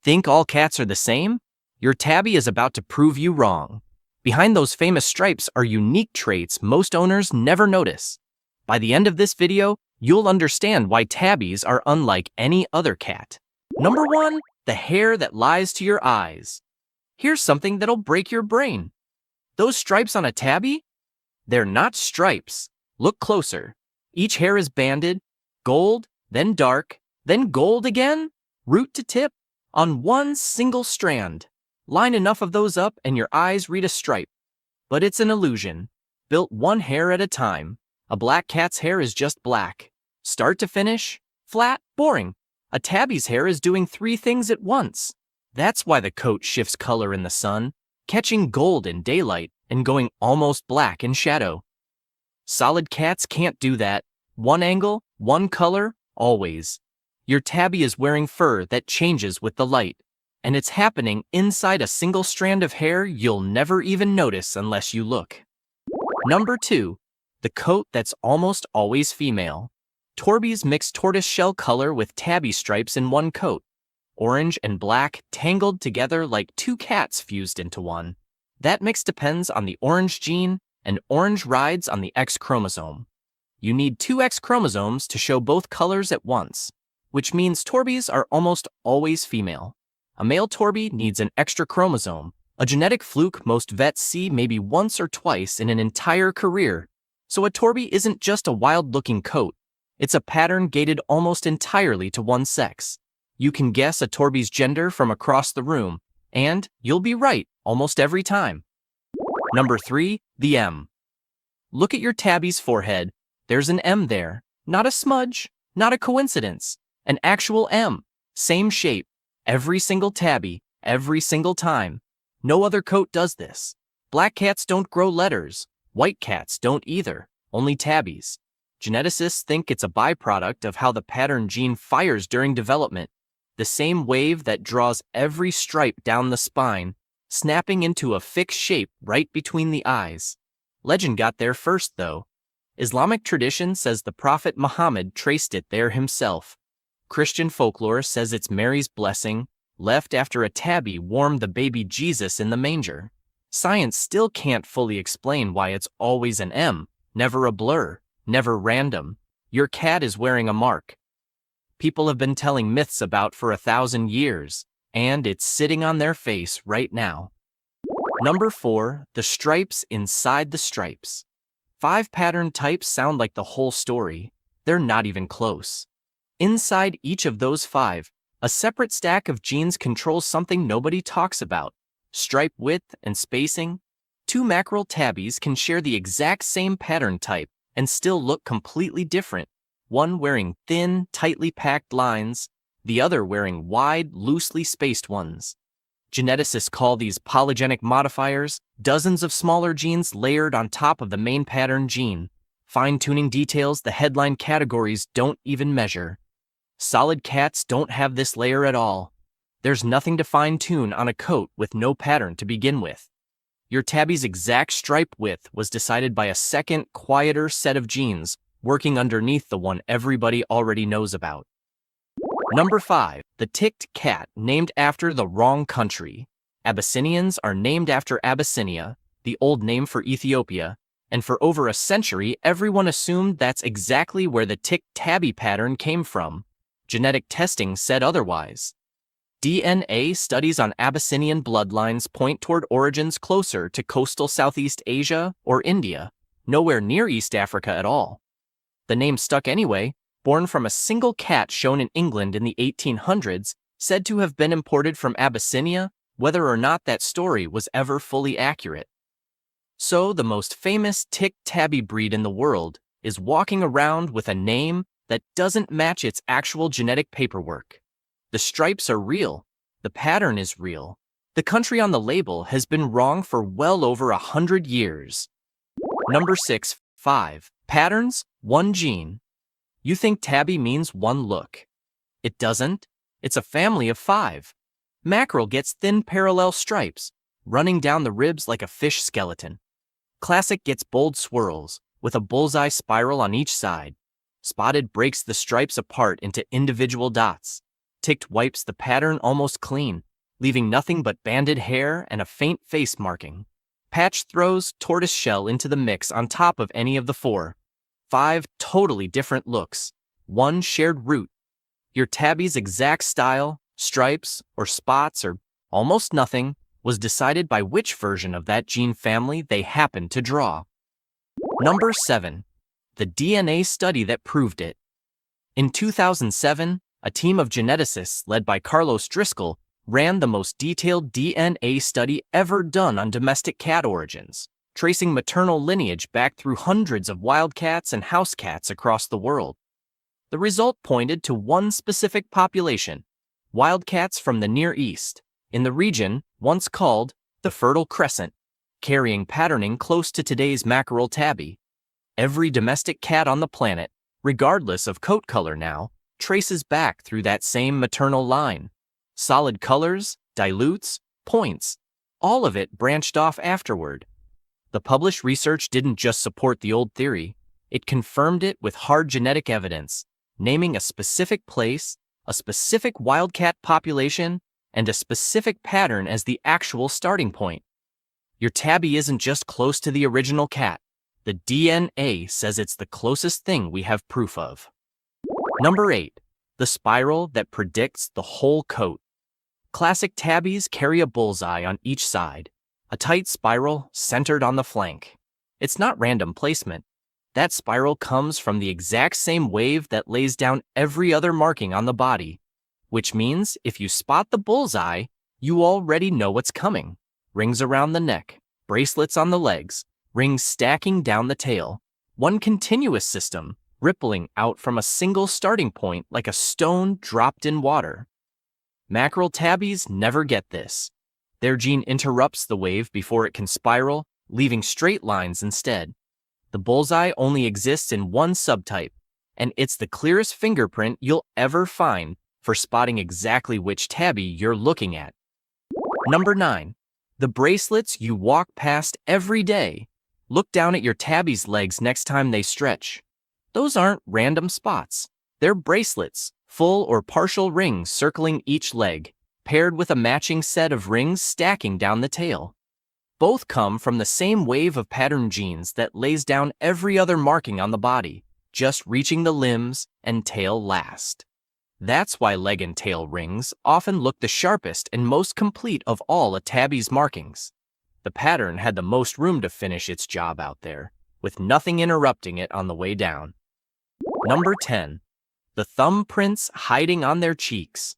Think all cats are the same? Your tabby is about to prove you wrong. Behind those famous stripes are unique traits most owners never notice. By the end of this video, you'll understand why tabbies are unlike any other cat. Number 1, the hair that lies to your eyes. Here's something that'll break your brain. Those stripes on a tabby? They're not stripes. Look closer. Each hair is banded, gold, then dark, then gold again, root to tip, on one single strand. Line enough of those up and your eyes read a stripe. But it's an illusion, built one hair at a time. A black cat's hair is just black. Start to finish, flat, boring. A tabby's hair is doing 3 things at once. That's why the coat shifts color in the sun, catching gold in daylight and going almost black in shadow. Solid cats can't do that. One angle, one color, always. Your tabby is wearing fur that changes with the light, and it's happening inside a single strand of hair you'll never even notice unless you look. Number 2, the coat that's almost always female. Torbies mix tortoiseshell color with tabby stripes in one coat. Orange and black tangled together like 2 cats fused into one. That mix depends on the orange gene, and orange rides on the X chromosome. You need 2 X chromosomes to show both colors at once, which means Torbies are almost always female. A male Torby needs an extra chromosome, a genetic fluke most vets see maybe once or twice in an entire career. So a Torby isn't just a wild-looking coat, it's a pattern gated almost entirely to one sex. You can guess a Torby's gender from across the room, and you'll be right almost every time. Number 3, the M. Look at your tabby's forehead. There's an M there. Not a smudge, not a coincidence. An actual M. Same shape. Every single tabby, every single time. No other coat does this. Black cats don't grow letters. White cats don't either. Only tabbies. Geneticists think it's a byproduct of how the pattern gene fires during development. The same wave that draws every stripe down the spine, snapping into a fixed shape right between the eyes. Legend got there first, though. Islamic tradition says the Prophet Muhammad traced it there himself. Christian folklore says it's Mary's blessing, left after a tabby warmed the baby Jesus in the manger. Science still can't fully explain why it's always an M, never a blur, never random. Your cat is wearing a mark people have been telling myths about for 1,000 years, and it's sitting on their face right now. Number 4, the stripes inside the stripes. 5 pattern types sound like the whole story. They're not even close. Inside each of those 5, a separate stack of genes controls something nobody talks about: stripe width and spacing. 2 mackerel tabbies can share the exact same pattern type and still look completely different. One wearing thin, tightly packed lines, the other wearing wide, loosely spaced ones. Geneticists call these polygenic modifiers, dozens of smaller genes layered on top of the main pattern gene, fine-tuning details the headline categories don't even measure. Solid cats don't have this layer at all. There's nothing to fine-tune on a coat with no pattern to begin with. Your tabby's exact stripe width was decided by a second, quieter set of genes working underneath the one everybody already knows about. Number 5, the ticked cat, named after the wrong country. Abyssinians are named after Abyssinia, the old name for Ethiopia, and for over a century everyone assumed that's exactly where the ticked tabby pattern came from. Genetic testing said otherwise. DNA studies on Abyssinian bloodlines point toward origins closer to coastal Southeast Asia or India, nowhere near East Africa at all. The name stuck anyway, born from a single cat shown in England in the 1800s, said to have been imported from Abyssinia, whether or not that story was ever fully accurate. So the most famous ticked tabby breed in the world is walking around with a name that doesn't match its actual genetic paperwork. The stripes are real. The pattern is real. The country on the label has been wrong for well over 100 years. Number 6, 5. Patterns, 1 gene. You think tabby means 1 look. It doesn't. It's a family of 5. Mackerel gets thin parallel stripes, running down the ribs like a fish skeleton. Classic gets bold swirls, with a bullseye spiral on each side. Spotted breaks the stripes apart into individual dots. Ticked wipes the pattern almost clean, leaving nothing but banded hair and a faint face marking. Patch throws tortoise shell into the mix on top of any of the 4. 5 totally different looks, one shared root. Your tabby's exact style, stripes, or spots, or almost nothing, was decided by which version of that gene family they happened to draw. Number 7. The DNA study that proved it. In 2007, a team of geneticists led by Carlos Driscoll ran the most detailed DNA study ever done on domestic cat origins, tracing maternal lineage back through hundreds of wild cats and house cats across the world. The result pointed to one specific population, wildcats from the Near East, in the region once called the Fertile Crescent, carrying patterning close to today's mackerel tabby. Every domestic cat on the planet, regardless of coat color now, traces back through that same maternal line. Solid colors, dilutes, points, all of it branched off afterward. The published research didn't just support the old theory, it confirmed it with hard genetic evidence, naming a specific place, a specific wildcat population, and a specific pattern as the actual starting point. Your tabby isn't just close to the original cat. The DNA says it's the closest thing we have proof of. Number 8. The spiral that predicts the whole coat. Classic tabbies carry a bullseye on each side, a tight spiral centered on the flank. It's not random placement. That spiral comes from the exact same wave that lays down every other marking on the body, which means if you spot the bullseye, you already know what's coming. Rings around the neck, bracelets on the legs, rings stacking down the tail. One continuous system, rippling out from a single starting point like a stone dropped in water. Mackerel tabbies never get this. Their gene interrupts the wave before it can spiral, leaving straight lines instead. The bullseye only exists in one subtype, and it's the clearest fingerprint you'll ever find for spotting exactly which tabby you're looking at. Number 9. The bracelets you walk past every day. Look down at your tabby's legs next time they stretch. Those aren't random spots. They're bracelets, full or partial rings circling each leg, paired with a matching set of rings stacking down the tail. Both come from the same wave of pattern genes that lays down every other marking on the body, just reaching the limbs and tail last. That's why leg and tail rings often look the sharpest and most complete of all a tabby's markings. The pattern had the most room to finish its job out there, with nothing interrupting it on the way down. Number 10. The thumbprints hiding on their cheeks.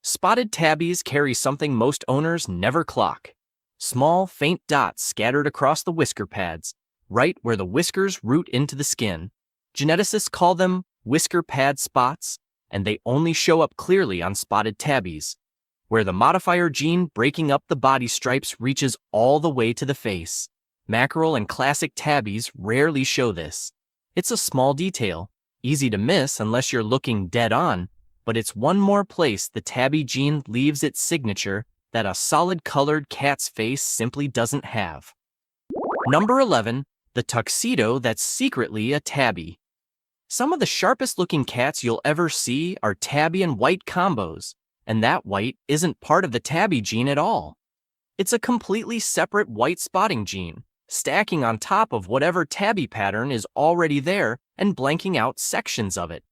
Spotted tabbies carry something most owners never clock. Small, faint dots scattered across the whisker pads, right where the whiskers root into the skin. Geneticists call them whisker pad spots, and they only show up clearly on spotted tabbies, where the modifier gene breaking up the body stripes reaches all the way to the face. Mackerel and classic tabbies rarely show this. It's a small detail, easy to miss unless you're looking dead on, but it's one more place the tabby gene leaves its signature that a solid-colored cat's face simply doesn't have. Number 11. The tuxedo that's secretly a tabby. Some of the sharpest-looking cats you'll ever see are tabby and white combos, and that white isn't part of the tabby gene at all. It's a completely separate white spotting gene, stacking on top of whatever tabby pattern is already there and blanking out sections of it.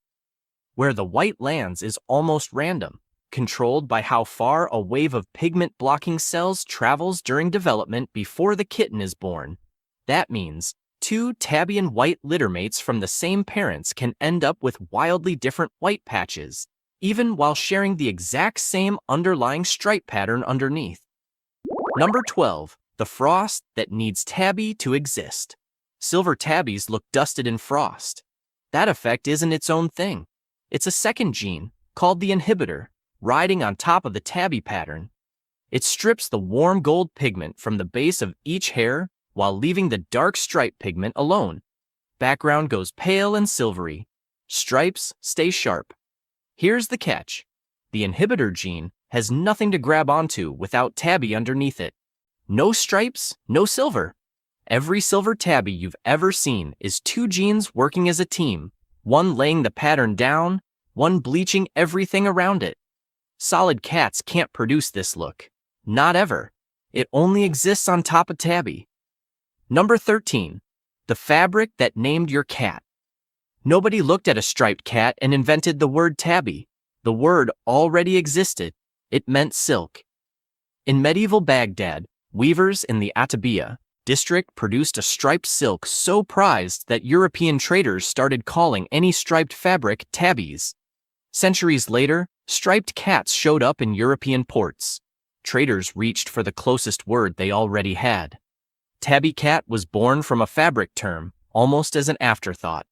Where the white lands is almost random, controlled by how far a wave of pigment-blocking cells travels during development before the kitten is born. That means 2 tabby and white littermates from the same parents can end up with wildly different white patches, even while sharing the exact same underlying stripe pattern underneath. Number 12. The frost that needs tabby to exist. Silver tabbies look dusted in frost. That effect isn't its own thing. It's a second gene, called the inhibitor, riding on top of the tabby pattern. It strips the warm gold pigment from the base of each hair while leaving the dark stripe pigment alone. Background goes pale and silvery. Stripes stay sharp. Here's the catch. The inhibitor gene has nothing to grab onto without tabby underneath it. No stripes, no silver. Every silver tabby you've ever seen is 2 genes working as a team, one laying the pattern down, one bleaching everything around it. Solid cats can't produce this look. Not ever. It only exists on top of Tabby. Number 13. The fabric that named your cat. Nobody looked at a striped cat and invented the word tabby. The word already existed. It meant silk. In medieval Baghdad, weavers in the Atabiya district produced a striped silk so prized that European traders started calling any striped fabric tabbies. Centuries later, striped cats showed up in European ports. Traders reached for the closest word they already had. Tabby cat was born from a fabric term, almost as an afterthought.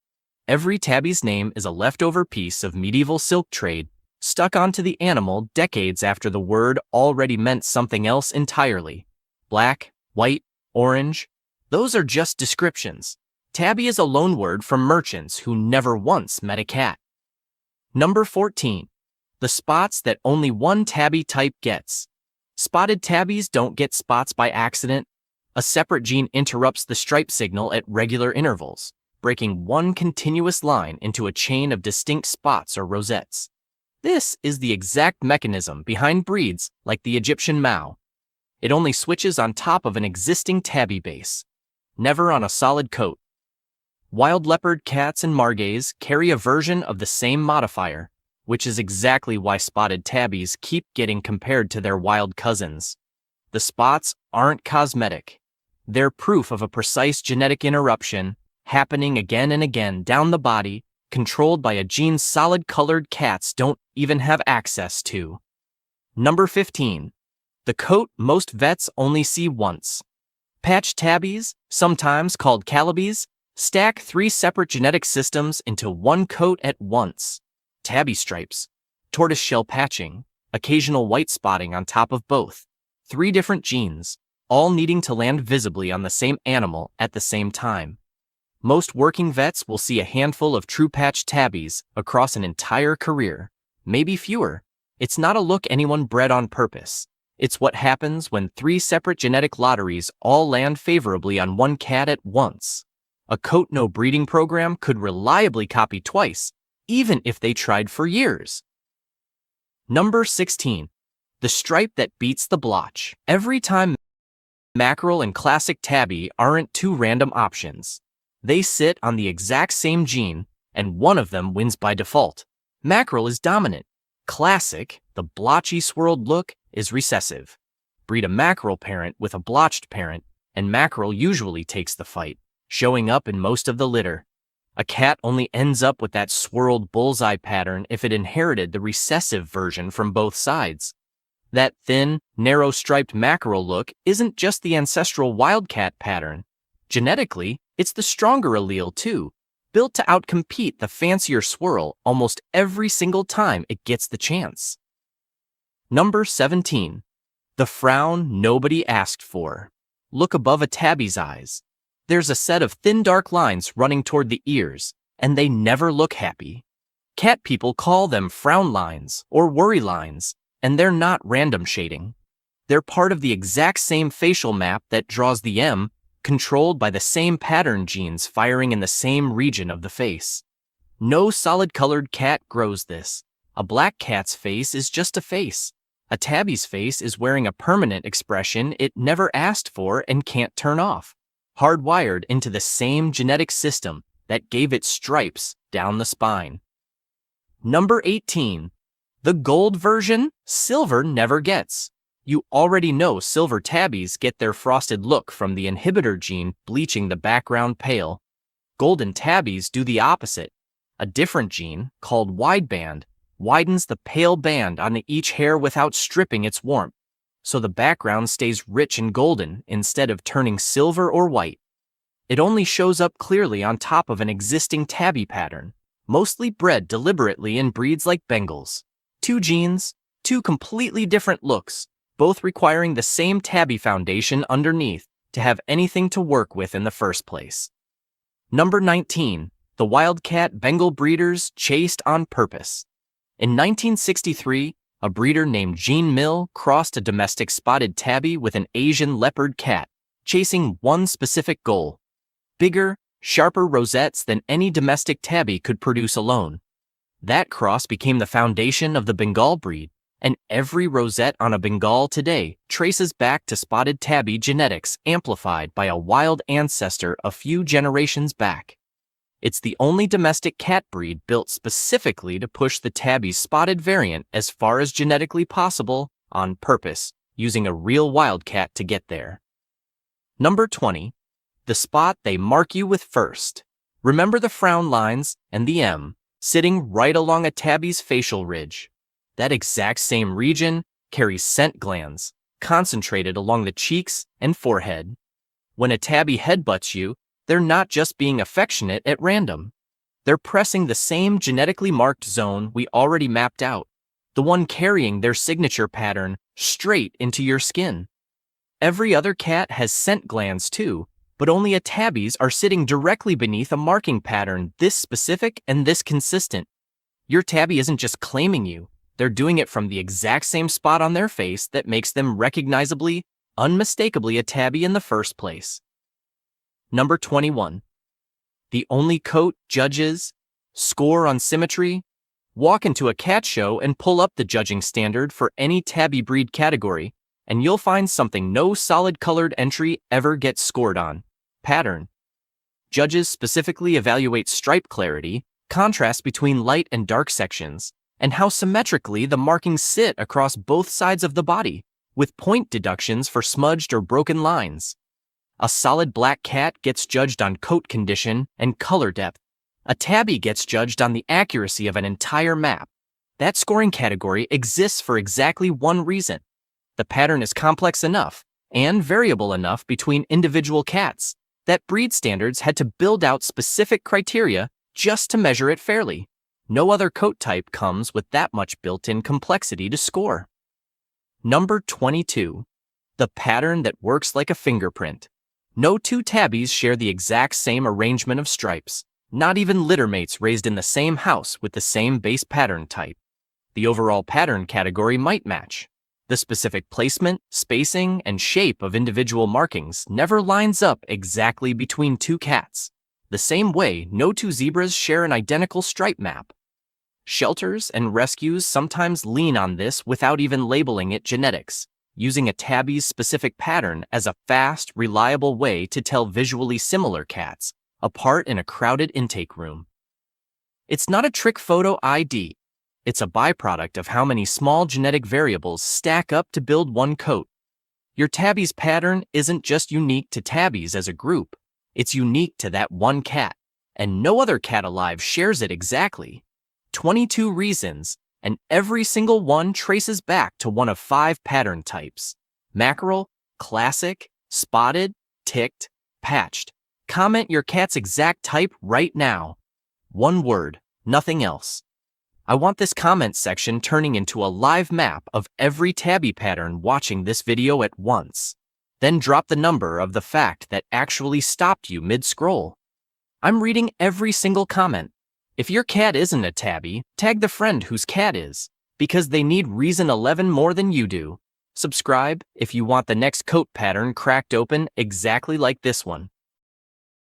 Every tabby's name is a leftover piece of medieval silk trade, stuck onto the animal decades after the word already meant something else entirely. Black, white, orange, those are just descriptions. Tabby is a loanword from merchants who never once met a cat. Number 14. The spots that only one tabby type gets. Spotted tabbies don't get spots by accident. A separate gene interrupts the stripe signal at regular intervals, breaking one continuous line into a chain of distinct spots or rosettes. This is the exact mechanism behind breeds like the Egyptian Mau. It only switches on top of an existing tabby base, never on a solid coat. Wild leopard cats and margays carry a version of the same modifier, which is exactly why spotted tabbies keep getting compared to their wild cousins. The spots aren't cosmetic. They're proof of a precise genetic interruption happening again and again down the body, controlled by a gene solid-colored cats don't even have access to. Number 15. The coat most vets only see once. Patch tabbies, sometimes called calabies, stack 3 separate genetic systems into one coat at once. Tabby stripes, tortoiseshell patching, occasional white spotting on top of both. 3 different genes, all needing to land visibly on the same animal at the same time. Most working vets will see a handful of true patch tabbies across an entire career, maybe fewer. It's not a look anyone bred on purpose. It's what happens when 3 separate genetic lotteries all land favorably on one cat at once. A coat no breeding program could reliably copy twice, even if they tried for years. Number 16. The stripe that beats the blotch. Every time mackerel and classic tabby aren't 2 random options. They sit on the exact same gene, and one of them wins by default. Mackerel is dominant. Classic, the blotchy swirled look, is recessive. Breed a mackerel parent with a blotched parent, and mackerel usually takes the fight, showing up in most of the litter. A cat only ends up with that swirled bullseye pattern if it inherited the recessive version from both sides. That thin, narrow-striped mackerel look isn't just the ancestral wildcat pattern. Genetically, it's the stronger allele too, built to outcompete the fancier swirl almost every single time it gets the chance. Number 17. The frown nobody asked for. Look above a tabby's eyes. There's a set of thin dark lines running toward the ears, and they never look happy. Cat people call them frown lines or worry lines, and they're not random shading. They're part of the exact same facial map that draws the M, controlled by the same pattern genes firing in the same region of the face. No solid-colored cat grows this. A black cat's face is just a face. A tabby's face is wearing a permanent expression it never asked for and can't turn off, hardwired into the same genetic system that gave it stripes down the spine. Number 18. The gold version, silver never gets. You already know silver tabbies get their frosted look from the inhibitor gene bleaching the background pale. Golden tabbies do the opposite. A different gene, called wideband, widens the pale band on each hair without stripping its warmth, so the background stays rich and golden instead of turning silver or white. It only shows up clearly on top of an existing tabby pattern, mostly bred deliberately in breeds like Bengals. 2 genes, 2 completely different looks, both requiring the same tabby foundation underneath to have anything to work with in the first place. Number 19. The wildcat Bengal breeders chased on purpose. In 1963, a breeder named Jean Mill crossed a domestic spotted tabby with an Asian leopard cat, chasing one specific goal: bigger, sharper rosettes than any domestic tabby could produce alone. That cross became the foundation of the Bengal breed, And every rosette on a Bengal today traces back to spotted tabby genetics amplified by a wild ancestor a few generations back. It's the only domestic cat breed built specifically to push the tabby's spotted variant as far as genetically possible on purpose, using a real wildcat to get there. Number 20. The spot they mark you with first. Remember the frown lines and the M sitting right along a tabby's facial ridge. That exact same region carries scent glands, concentrated along the cheeks and forehead. When a tabby headbutts you, they're not just being affectionate at random. They're pressing the same genetically marked zone we already mapped out, the one carrying their signature pattern straight into your skin. Every other cat has scent glands too, but only a tabby's are sitting directly beneath a marking pattern this specific and this consistent. Your tabby isn't just claiming you, they're doing it from the exact same spot on their face that makes them recognizably, unmistakably a tabby in the first place. Number 21. The only coat judges score on symmetry. Walk into a cat show and pull up the judging standard for any tabby breed category, and you'll find something no solid colored entry ever gets scored on: pattern. Judges specifically evaluate stripe clarity, contrast between light and dark sections, and how symmetrically the markings sit across both sides of the body, with point deductions for smudged or broken lines. A solid black cat gets judged on coat condition and color depth. A tabby gets judged on the accuracy of an entire map. That scoring category exists for exactly one reason. The pattern is complex enough and variable enough between individual cats that breed standards had to build out specific criteria just to measure it fairly. No other coat type comes with that much built-in complexity to score. Number 22. The pattern that works like a fingerprint. No two tabbies share the exact same arrangement of stripes, not even littermates raised in the same house with the same base pattern type. The overall pattern category might match. The specific placement, spacing, and shape of individual markings never lines up exactly between two cats. The same way no two zebras share an identical stripe map. Shelters and rescues sometimes lean on this without even labeling it genetics, using a tabby's specific pattern as a fast, reliable way to tell visually similar cats apart in a crowded intake room. It's not a trick photo ID. It's a byproduct of how many small genetic variables stack up to build one coat. Your tabby's pattern isn't just unique to tabbies as a group. It's unique to that one cat, and no other cat alive shares it exactly. 22 reasons, and every single one traces back to one of 5 pattern types: mackerel, classic, spotted, ticked, patched. Comment your cat's exact type right now. One word, nothing else. I want this comment section turning into a live map of every tabby pattern watching this video at once. Then drop the number of the fact that actually stopped you mid-scroll. I'm reading every single comment. If your cat isn't a tabby, tag the friend whose cat is, because they need reason 11 more than you do. Subscribe if you want the next coat pattern cracked open exactly like this one.